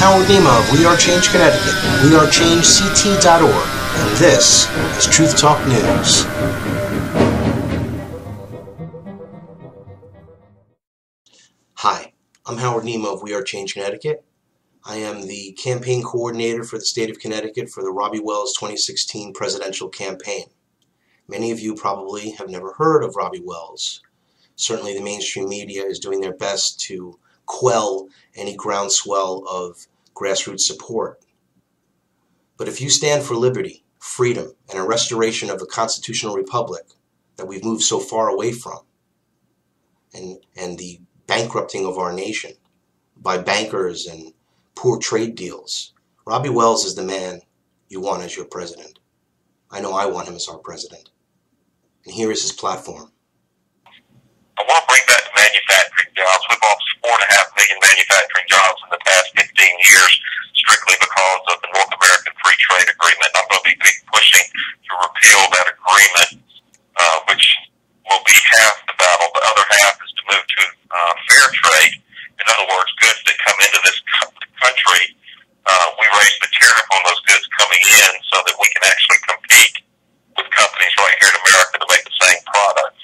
Howard Nima of We Are Change Connecticut, wearechangect.org, and this is Truth Talk News. Hi, I'm Howard Nima of We Are Change Connecticut. I am the campaign coordinator for the state of Connecticut for the Robby Wells 2016 presidential campaign. Many of you probably have never heard of Robby Wells. Certainly the mainstream media is doing their best to quell any groundswell of grassroots support. But if you stand for liberty, freedom, and a restoration of the constitutional republic that we've moved so far away from, and the bankrupting of our nation by bankers and poor trade deals, Robby Wells is the man you want as your president. I know I want him as our president. And here is his platform. I want to bring back the manufacturing jobs. We've lost 4.5 million manufacturing jobs in the past 15 years strictly because of the North American Free Trade Agreement. I'm going to be pushing to repeal that agreement, which will be half the battle. The other half is to move to fair trade. In other words, goods that come into this country, we raise the tariff on those goods coming in so that we can actually compete with companies right here in America to make the same product.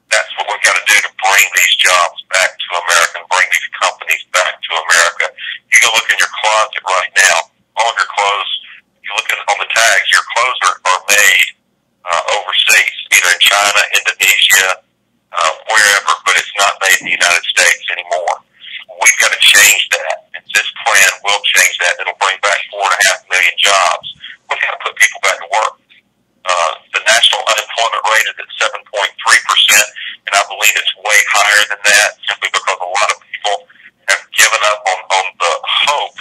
That's what we've got to do to bring these jobs back to America and bring these companies back to America. You can look in your closet right now. All of your clothes, you look on the tags, your clothes are made overseas, either in China, Indonesia, wherever, but it's not made in the United States anymore. We've got to change that, and this plan will change that. It'll bring back 4.5 million jobs. We've got to put people back to work. The national unemployment rate is at 7.3%, and I believe it's way higher than that simply because a lot of people have given up on the hope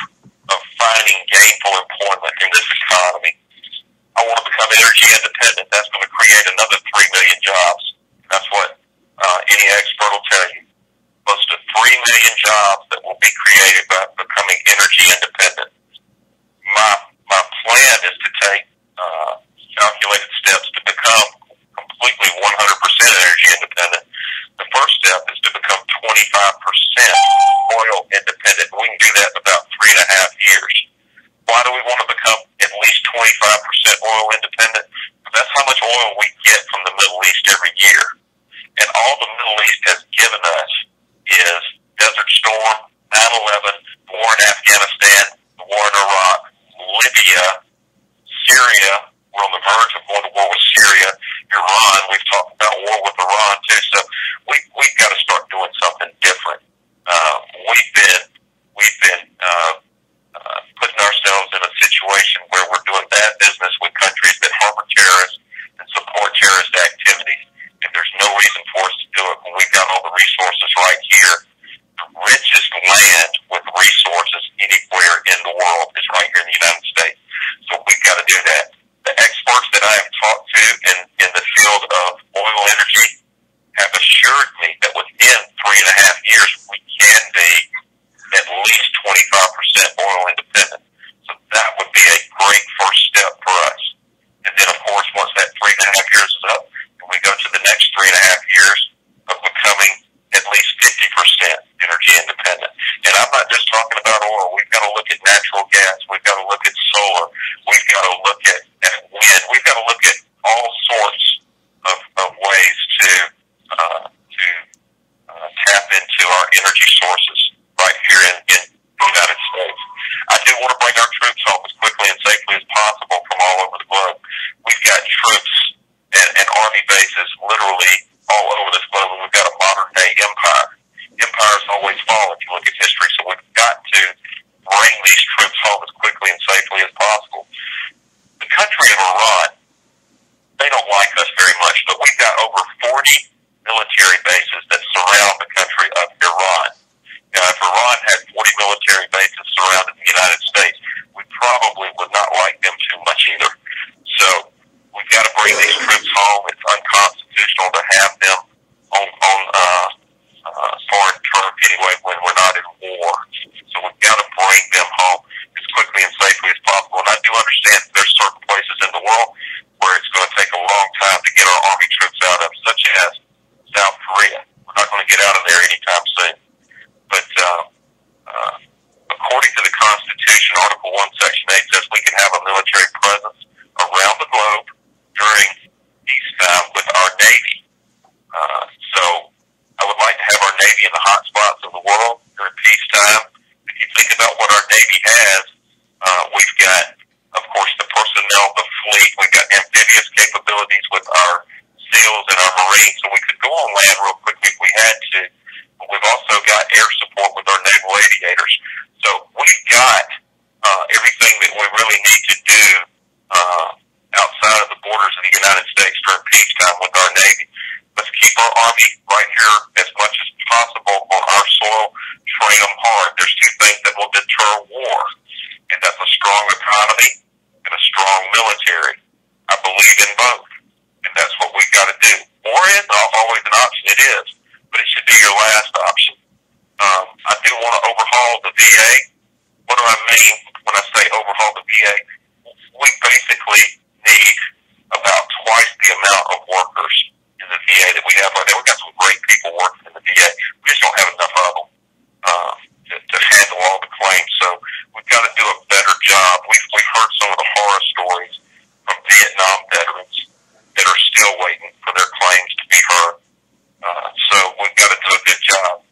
of finding gainful employment in this economy. I want to become energy independent. That's going to create another 3 million jobs. That's what any expert will tell you. Close to 3 million jobs that will be created by becoming energy independent. My plan is to take calculated steps to become completely 100% energy independent. The first step is to become 25% oil independent. We can do that in about 3.5 years. Why do we want to become at least 25% oil independent? Because that's how much oil we get from the Middle East every year. And all the Middle East has given us is Desert Storm, 9/11, the war in Afghanistan, the war in Iraq, Libya, Syria. We're on the verge of going to war with Syria, Iran. We've talked about war with Iran too. So we've got to start doing something different. We've been putting ourselves in a situation where we're doing bad business with countries that harbor terrorists and support terrorist activities. And there's no reason for us to do it when we've got all the resources right here. The richest land with resources anywhere in the world is right here in the United States. So we've got to do that. The experts that I have talked to in the field of oil energy have assured me that within 3.5 years we can be at least 25% oil independent. So that would be a great first step for us. And then, of course, once that 3.5 years is up, we go to the next 3.5 years of becoming at least 50% energy independent. And I'm not just talking about oil. We've got to look at natural gas. We've got to look at solar. We've got to look at wind. We've got to look at all sorts of ways to tap into our energy sources right here in the United States. I do want to bring our troops home as quickly and safely as possible from all over the globe. We've got troops and army bases literally all over this globe, and we've got a modern-day empire. Empires always fall if you look at history, so we've got to bring these troops home as quickly and safely as possible. The country of Iran, they don't like us very much, but we've got over 40 military bases that surround the country of Iran. Now, if Iran had 40 military bases surrounding the United States, we probably would not like them too much either. So we've got to bring these troops home. It's unconstitutional to have them on foreign turf anyway when we're not in war. So we've got to bring them home as quickly and safely as possible. And I do understand that there's certain places in the world where it's going to take a long time to get our army troops out of, such as South Korea. We're not going to get out of there anytime soon. SEALs and our Marines, so we could go on land real quickly if we had to. But we've also got air support with our naval aviators. So we've got everything that we really need to do outside of the borders of the United States during peacetime with our Navy. Let's keep our Army right here as much as possible on our soil, train them hard. There's two things that will deter war, and that's a strong economy and a strong military. I believe in both, and that's what we've got to do. War is always an option, it is, but it should be your last option. I do want to overhaul the VA. What do I mean when I say overhaul the VA? We basically need about twice the amount of workers in the VA that we have right now. We've got some great people working in the VA. We just don't have enough of them to handle all the claims. So we've got to do a better job. We've heard some of the horror stories from Vietnam veterans that are still waiting for their claims to be heard. So we've got to do a good job.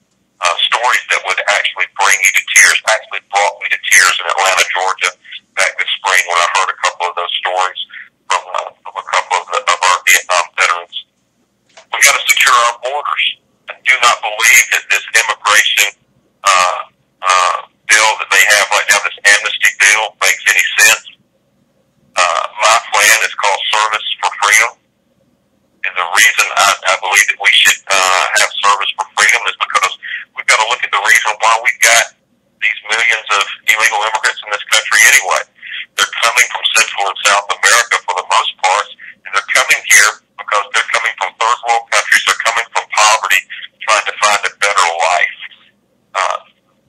Stories that would actually bring you to tears, actually brought me to tears in Atlanta, Georgia, back this spring when I heard a couple of those stories from a couple of our Vietnam veterans. We've got to secure our borders. I do not believe that this immigration bill that they have right now, this amnesty bill, makes any sense. My plan is called Service for Freedom. And the reason I believe that we should have service for freedom is because we've got to look at the reason why we've got these millions of illegal immigrants in this country anyway. They're coming from Central and South America for the most part, and they're coming here because they're coming from third world countries. They're coming from poverty, trying to find a better life.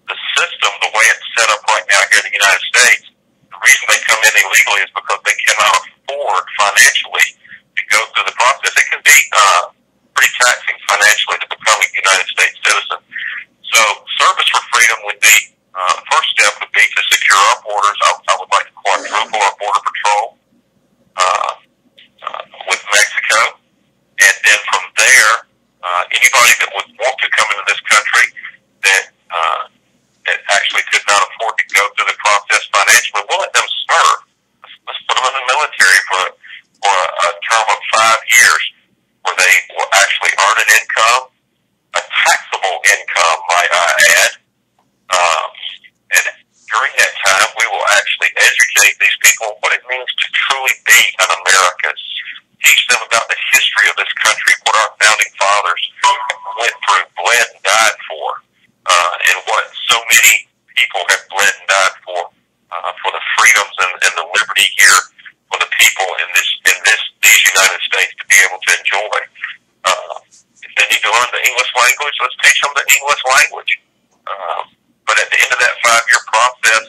The system, the way it's set up right now here in the United States, the reason they come in illegally is because they cannot afford financially to go through the process. It can be pretty taxing financially to become a United States citizen. So service for freedom would be, first step would be to secure our borders. I would like to quadruple our border patrol with Mexico. And then from there, anybody that would want to come into this country that actually could not afford to go through the process financially, we'll let them serve. Let's put them in the military for a term of 5 years where they will actually earn an income, a taxable income, might I add. And during that time, we will actually educate these people what it means to truly be an American. Teach them about the history of this country, what our founding fathers went through, bled and died for, and what so many people have bled and died for the freedoms and the liberty here for the people in these United States to be able to enjoy. If they need to learn the English language, let's teach them the English language. But at the end of that 5-year process,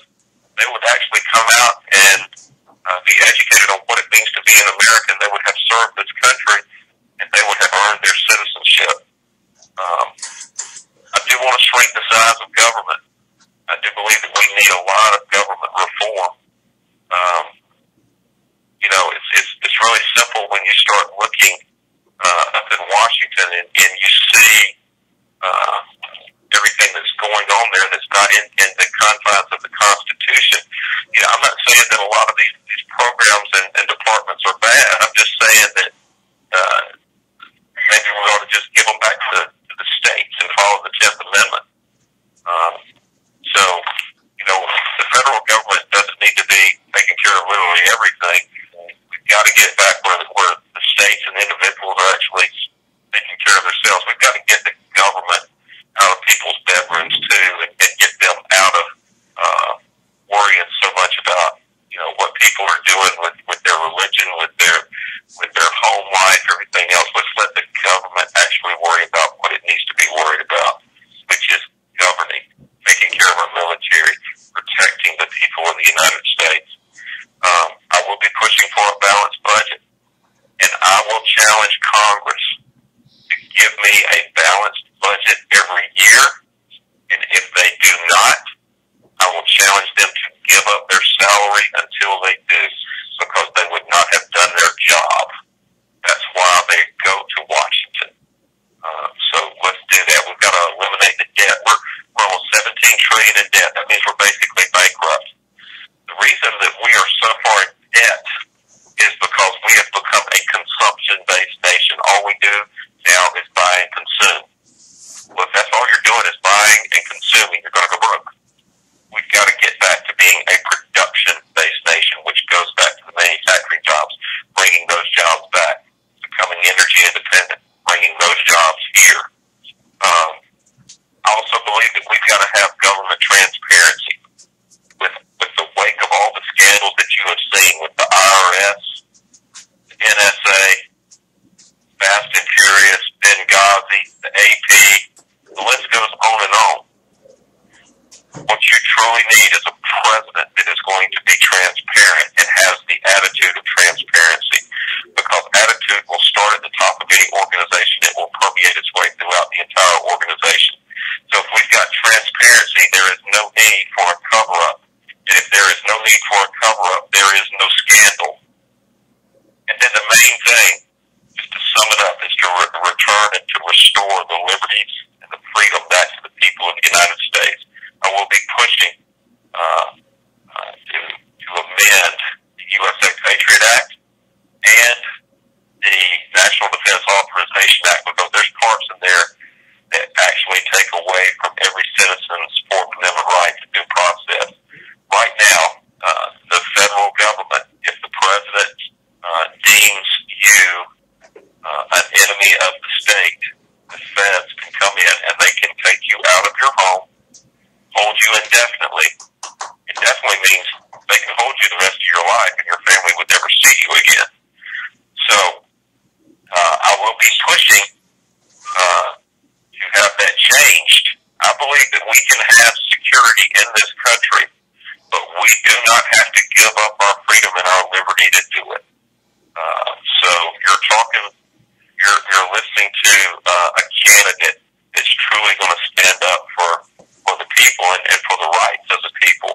they would actually come out and be educated on what it means to be an American. They would have served this country, and they would have earned their citizenship. I do want to shrink the size of government. I do believe that we need a lot of government reform. It's really simple when you start looking up in Washington and you see everything that's going on there that's not in the confines of the Constitution. I'm not saying that a lot of these programs and departments are bad. I'm just saying that maybe we ought to just give them back to the states and follow the 10th Amendment. The federal government doesn't need to be taking care of literally everything. We've got to get back where the states and individuals are actually taking care of themselves. We've got to get the government out of people's bedrooms too, and get them out of worrying so much about what people are doing with their religion, with their home life, everything else. Let's let the government actually worry about what it needs to be worried about, which is governing, taking care of our military, protecting the people of the United States. I will be pushing for a balanced budget, and I will challenge Congress to give me a balanced budget every year, and if they do not, I will challenge them to give up their salary until they do, because they would not have done their job. That's why they go to Washington. So let's do that. We've got to eliminate the debt. We're almost $17 trillion in debt. That means we're basically bankrupt. The reason that we are so far in debt is because we have become a consumption-based nation. All we at the top of any organization, it will permeate its way throughout the entire organization. So if we've got transparency, there is no need for a cover-up. And if there is no need for a cover-up, there is no scandal. And then the main thing, just to sum it up, is to return and to restore the liberties and the freedom back to the people of the United States. I will be pushing to amend the USA Patriot Act and the National Defense Authorization Act, because there's parts in there that actually take away from every citizen's Fourth Amendment right to due process. Right now, the federal government, if the president deems you an enemy of the state, the feds can come in and they can take you out of your home, hold you indefinitely. Indefinitely means they can hold you the rest of your life and your family would never see you again. So I will be pushing to have that changed. I believe that we can have security in this country, but we do not have to give up our freedom and our liberty to do it. So you're listening to a candidate that's truly going to stand up for the people and for the rights of the people.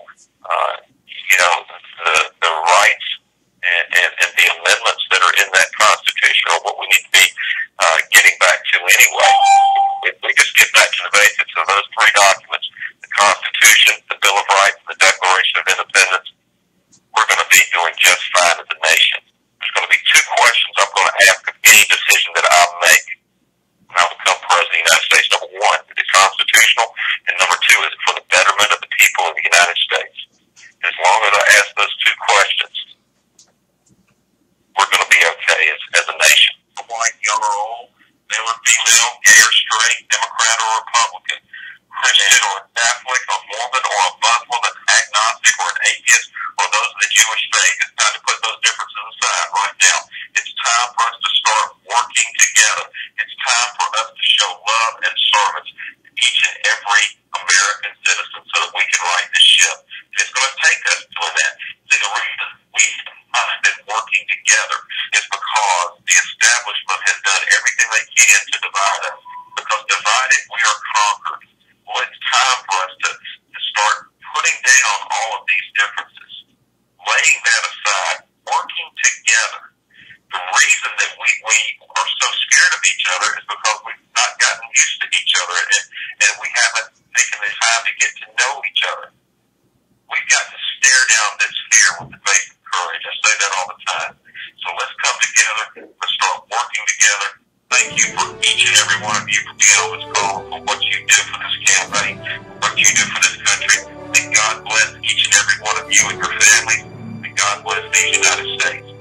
The rights and the amendments that are in that Constitution are what we need to be getting back to anyway. If we just get back to the basics of those three documents, the Constitution, the Bill of Rights, and the Declaration of Independence, we're going to be doing just fine as a nation. There's going to be two questions I'm going to ask of any decision that I make when I become President of the United States. Number one, is it constitutional? And number two, is it for the betterment of the people of the United States? And as long as I ask those two questions, we're going to be okay as a nation. White, young or old, male or female, gay or straight, Democrat or Republican, Christian or Catholic, a Mormon or a Muslim, an agnostic or an atheist, or those of the Jewish faith. It's time to put those differences aside right now. It's time for us to start working together. It's time for us to show love and service to each and every American citizen so that we can right this ship. And it's going to take us doing that. See, the reason we have been working together is because the establishment has done everything they can to divide us. Because divided, we are conquered. Well, it's time for us to start putting down all of these differences, laying that aside, working together. The reason that we are so scared of each other is because we've not gotten used to each other and we haven't taken the time to get to know each other. We've got to stare down this fear with the face of courage. I say that all the time. So let's come together. Let's start working together. Thank you for each and every one of you for being on this call, for what you do for this campaign, what you do for this country. May God bless each and every one of you and your families. May God bless the United States.